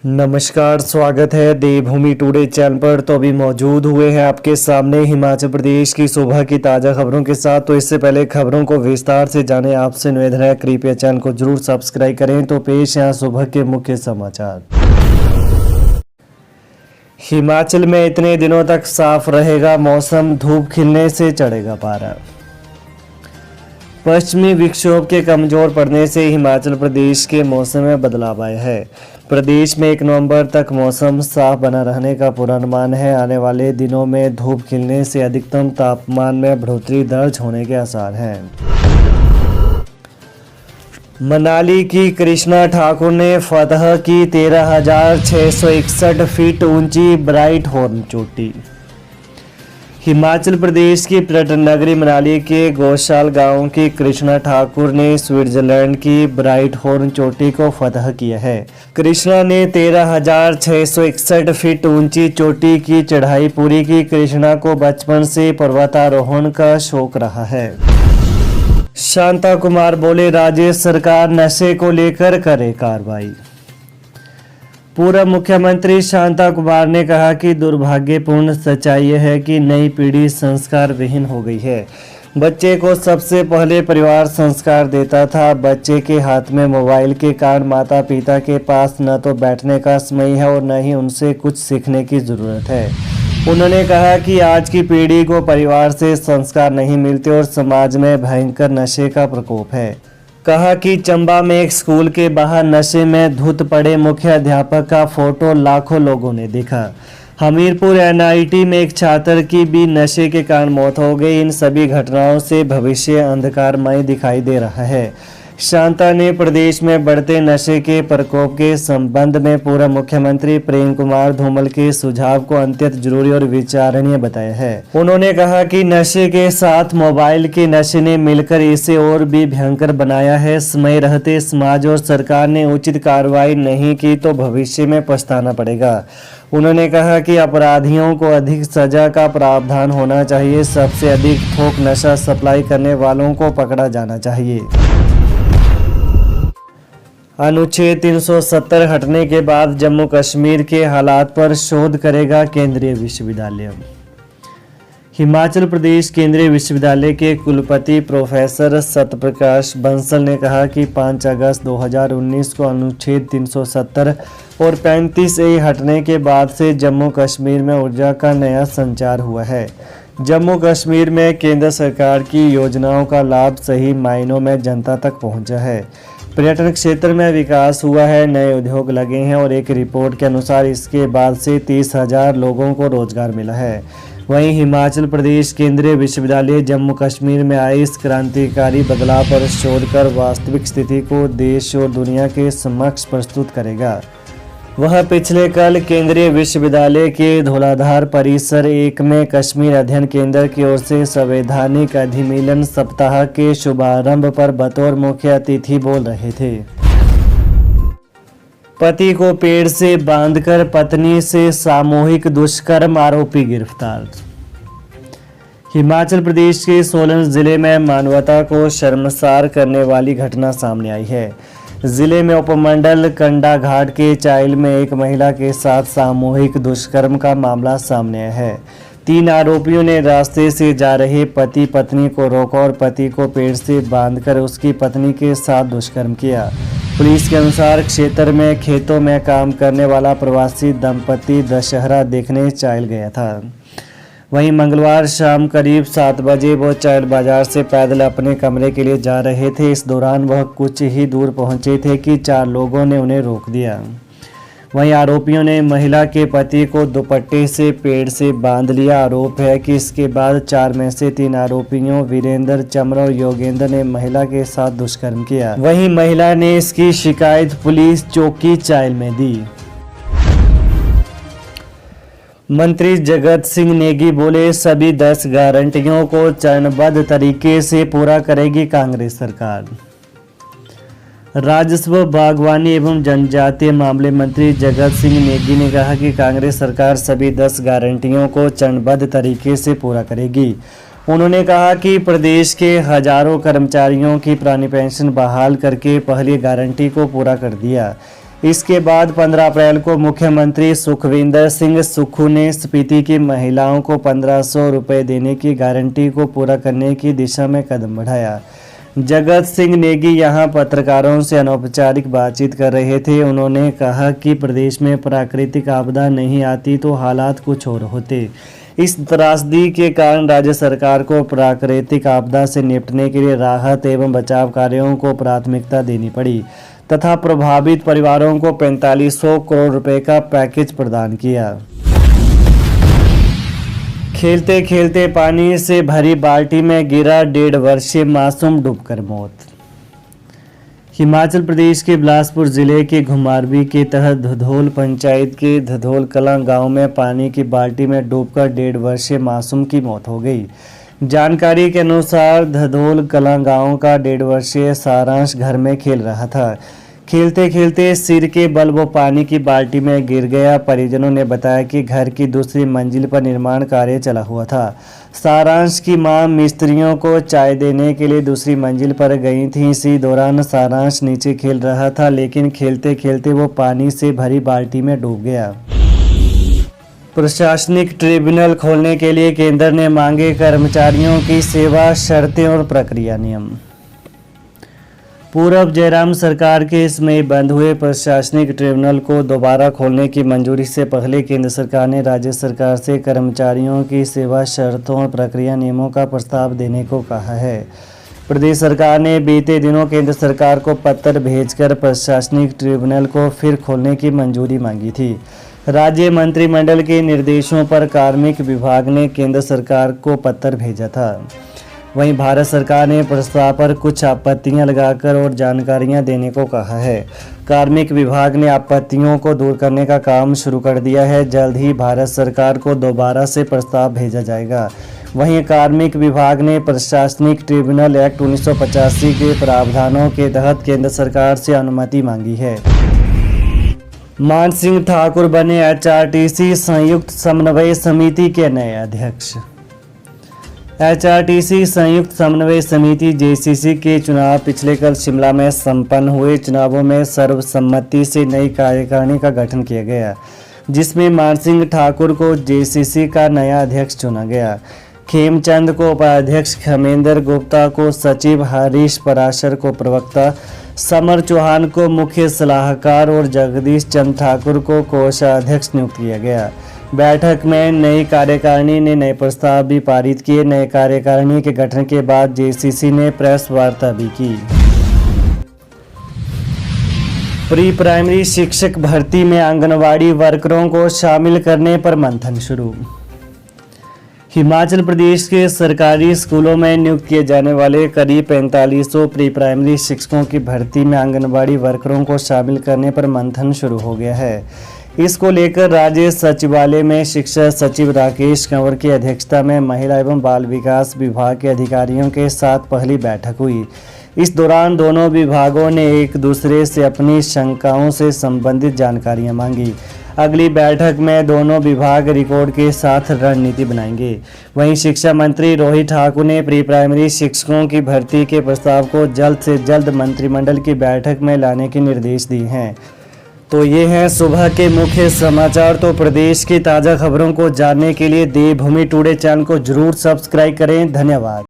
नमस्कार, स्वागत है देवभूमि टुडे चैनल पर। तो अभी मौजूद हुए हैं आपके सामने हिमाचल प्रदेश की सुबह की ताज़ा खबरों के साथ। तो इससे पहले खबरों को विस्तार से जाने आपसे निवेदन है, कृपया चैनल को जरूर सब्सक्राइब करें। तो पेश है सुबह के मुख्य समाचार। हिमाचल में इतने दिनों तक साफ रहेगा मौसम, धूप खिलने से चढ़ेगा पारा। पश्चिमी विक्षोभ के कमजोर पड़ने से हिमाचल प्रदेश के मौसम में बदलाव आया है। प्रदेश में 1 नवंबर तक मौसम साफ बना रहने का पूर्वानुमान है। आने वाले दिनों में धूप खिलने से अधिकतम तापमान में बढ़ोतरी दर्ज होने के आसार हैं। मनाली की कृष्णा ठाकुर ने फतह की 13,661 फीट ऊंची ब्राइट हॉर्न चोटी। हिमाचल प्रदेश की पर्यटन नगरी मनाली के गौशाल गांव की कृष्णा ठाकुर ने स्विट्जरलैंड की ब्राइट हॉर्न चोटी को फतह किया है। कृष्णा ने 13,661 फीट ऊंची चोटी की चढ़ाई पूरी की। कृष्णा को बचपन से पर्वतारोहण का शौक रहा है। शांता कुमार बोले, राज्य सरकार नशे को लेकर करे कार्रवाई। पूर्व मुख्यमंत्री शांता कुमार ने कहा कि दुर्भाग्यपूर्ण सच्चाई यह है कि नई पीढ़ी संस्कार विहीन हो गई है। बच्चे को सबसे पहले परिवार संस्कार देता था। बच्चे के हाथ में मोबाइल के कारण माता पिता के पास न तो बैठने का समय है और न ही उनसे कुछ सीखने की ज़रूरत है। उन्होंने कहा कि आज की पीढ़ी को परिवार से संस्कार नहीं मिलते और समाज में भयंकर नशे का प्रकोप है। कहा कि चंबा में एक स्कूल के बाहर नशे में धुत पड़े मुख्य अध्यापक का फोटो लाखों लोगों ने देखा। हमीरपुर एनआईटी में एक छात्र की भी नशे के कारण मौत हो गई। इन सभी घटनाओं से भविष्य अंधकारमय दिखाई दे रहा है। शांता ने प्रदेश में बढ़ते नशे के प्रकोप के संबंध में पूर्व मुख्यमंत्री प्रेम कुमार धूमल के सुझाव को अत्यंत जरूरी और विचारणीय बताया है। उन्होंने कहा कि नशे के साथ मोबाइल के नशे ने मिलकर इसे और भी भयंकर बनाया है। समय रहते समाज और सरकार ने उचित कार्रवाई नहीं की तो भविष्य में पछताना पड़ेगा। उन्होंने कहा कि अपराधियों को अधिक सजा का प्रावधान होना चाहिए। सबसे अधिक थोक नशा सप्लाई करने वालों को पकड़ा जाना चाहिए। अनुच्छेद 370 हटने के बाद जम्मू कश्मीर के हालात पर शोध करेगा केंद्रीय विश्वविद्यालय। हिमाचल प्रदेश केंद्रीय विश्वविद्यालय के कुलपति प्रोफेसर सत्यप्रकाश बंसल ने कहा कि 5 अगस्त 2019 को अनुच्छेद 370 और 35A हटने के बाद से जम्मू कश्मीर में ऊर्जा का नया संचार हुआ है। जम्मू कश्मीर में केंद्र सरकार की योजनाओं का लाभ सही मायनों में जनता तक पहुंचा है। पर्यटन क्षेत्र में विकास हुआ है, नए उद्योग लगे हैं और एक रिपोर्ट के अनुसार इसके बाद से 30,000 लोगों को रोजगार मिला है। वहीं हिमाचल प्रदेश केंद्रीय विश्वविद्यालय जम्मू कश्मीर में आए इस क्रांतिकारी बदलाव पर शोध कर वास्तविक स्थिति को देश और दुनिया के समक्ष प्रस्तुत करेगा। वह पिछले कल केंद्रीय विश्वविद्यालय के धौलाधार परिसर 1 में कश्मीर अध्ययन केंद्र की ओर से संवैधानिक अधिमिलन सप्ताह के शुभारंभ पर बतौर मुख्य अतिथि बोल रहे थे। पति को पेड़ से बांधकर पत्नी से सामूहिक दुष्कर्म, आरोपी गिरफ्तार। हिमाचल प्रदेश के सोलन जिले में मानवता को शर्मसार करने वाली घटना सामने आई है। जिले में उपमंडल कंडाघाट के चाइल में एक महिला के साथ सामूहिक दुष्कर्म का मामला सामने आया है। 3 आरोपियों ने रास्ते से जा रहे पति पत्नी को रोका और पति को पेड़ से बांधकर उसकी पत्नी के साथ दुष्कर्म किया। पुलिस के अनुसार क्षेत्र में खेतों में काम करने वाला प्रवासी दंपति दशहरा देखने चाइल गया था। वहीं मंगलवार शाम करीब 7 बजे वो चाइल बाजार से पैदल अपने कमरे के लिए जा रहे थे। इस दौरान वह कुछ ही दूर पहुंचे थे कि 4 लोगों ने उन्हें रोक दिया। वहीं आरोपियों ने महिला के पति को दुपट्टे से पेड़ से बांध लिया। आरोप है कि इसके बाद 4 में से 3 आरोपियों वीरेंद्र, चमर और योगेंद्र ने महिला के साथ दुष्कर्म किया। वहीं महिला ने इसकी शिकायत पुलिस चौकी चाइल में दी। मंत्री जगत सिंह नेगी बोले, सभी 10 गारंटियों को चरणबद्ध तरीके से पूरा करेगी कांग्रेस सरकार। राजस्व, बागवानी एवं जनजातीय मामले मंत्री जगत सिंह नेगी ने कहा कि कांग्रेस सरकार सभी 10 गारंटियों को चरणबद्ध तरीके से पूरा करेगी। उन्होंने कहा कि प्रदेश के हजारों कर्मचारियों की पुरानी पेंशन बहाल करके पहली गारंटी को पूरा कर दिया। इसके बाद 15 अप्रैल को मुख्यमंत्री सुखविंदर सिंह सुक्खू ने स्पीति की महिलाओं को 1500 रुपये देने की गारंटी को पूरा करने की दिशा में कदम बढ़ाया। जगत सिंह नेगी यहां पत्रकारों से अनौपचारिक बातचीत कर रहे थे। उन्होंने कहा कि प्रदेश में प्राकृतिक आपदा नहीं आती तो हालात कुछ और होते। इस त्रासदी के कारण राज्य सरकार को प्राकृतिक आपदा से निपटने के लिए राहत एवं बचाव कार्यों को प्राथमिकता देनी पड़ी तथा प्रभावित परिवारों को 4500 करोड़ रुपए का पैकेज प्रदान किया। खेलते खेलते पानी से भरी बाल्टी में गिरा 1.5 वर्षीय मासूम डूबकर मौत। हिमाचल प्रदेश के बिलासपुर जिले के घुमारवी के तहत धधोल पंचायत के धधोल कलां गांव में पानी की बाल्टी में डूबकर 1.5 वर्षीय मासूम की मौत हो गई। जानकारी के अनुसार धधोल कलां गांव का 1.5 वर्षीय सारांश घर में खेल रहा था। खेलते खेलते सिर के बल वो पानी की बाल्टी में गिर गया। परिजनों ने बताया कि घर की दूसरी मंजिल पर निर्माण कार्य चला हुआ था। सारांश की मां मिस्त्रियों को चाय देने के लिए दूसरी मंजिल पर गई थी। इसी दौरान सारांश नीचे खेल रहा था, लेकिन खेलते खेलते वो पानी से भरी बाल्टी में डूब गया। प्रशासनिक ट्रिब्यूनल खोलने के लिए केंद्र ने मांगे कर्मचारियों की सेवा शर्तें और प्रक्रिया नियम। पूर्व जयराम सरकार के समय बंद हुए प्रशासनिक ट्रिब्यूनल को दोबारा खोलने की मंजूरी से पहले केंद्र सरकार ने राज्य सरकार से कर्मचारियों की सेवा शर्तों और प्रक्रिया नियमों का प्रस्ताव देने को कहा है। प्रदेश सरकार ने बीते दिनों केंद्र सरकार को पत्र भेजकर प्रशासनिक ट्रिब्यूनल को फिर खोलने की मंजूरी मांगी थी। राज्य मंत्रिमंडल के निर्देशों पर कार्मिक विभाग ने केंद्र सरकार को पत्र भेजा था। वहीं भारत सरकार ने प्रस्ताव पर कुछ आपत्तियां लगाकर और जानकारियां देने को कहा है। कार्मिक विभाग ने आपत्तियों को दूर करने का काम शुरू कर दिया है। जल्द ही भारत सरकार को दोबारा से प्रस्ताव भेजा जाएगा। वहीं कार्मिक विभाग ने प्रशासनिक ट्रिब्यूनल एक्ट 1985 के प्रावधानों के तहत केंद्र सरकार से अनुमति मांगी है। मान सिंह ठाकुर बने HRTC संयुक्त समन्वय समिति के नए अध्यक्ष। HRTC संयुक्त समन्वय समिति JCC के चुनाव पिछले कल शिमला में संपन्न हुए। चुनावों में सर्वसम्मति से नई कार्यकारिणी का गठन किया गया, जिसमें मान सिंह ठाकुर को JCC का नया अध्यक्ष चुना गया। खेमचंद को उपाध्यक्ष, खमेंद्र गुप्ता को सचिव, हरीश पराशर को प्रवक्ता, समर चौहान को मुख्य सलाहकार और जगदीश चंद ठाकुर को कोषाध्यक्ष नियुक्त किया गया। बैठक में नई कार्यकारिणी ने नए प्रस्ताव भी पारित किए। नए कार्यकारिणी के गठन के बाद JCC ने प्रेस वार्ता भी की। प्री प्राइमरी शिक्षक भर्ती में आंगनवाड़ी वर्करों को शामिल करने पर मंथन शुरू। हिमाचल प्रदेश के सरकारी स्कूलों में नियुक्त किए जाने वाले करीब 4500 प्री प्राइमरी शिक्षकों की भर्ती में आंगनवाड़ी वर्करों को शामिल करने पर मंथन शुरू हो गया है। इसको लेकर राज्य सचिवालय में शिक्षा सचिव राकेश कंवर की अध्यक्षता में महिला एवं बाल विकास विभाग के अधिकारियों के साथ पहली बैठक हुई। इस दौरान दोनों विभागों ने एक दूसरे से अपनी शंकाओं से संबंधित जानकारियां मांगी। अगली बैठक में दोनों विभाग रिकॉर्ड के साथ रणनीति बनाएंगे। वहीं शिक्षा मंत्री रोहित ठाकुर ने प्री प्राइमरी शिक्षकों की भर्ती के प्रस्ताव को जल्द से जल्द मंत्रिमंडल की बैठक में लाने के निर्देश दिए हैं। तो ये हैं सुबह के मुख्य समाचार। तो प्रदेश की ताज़ा खबरों को जानने के लिए देवभूमि टुडे चैनल को जरूर सब्सक्राइब करें। धन्यवाद।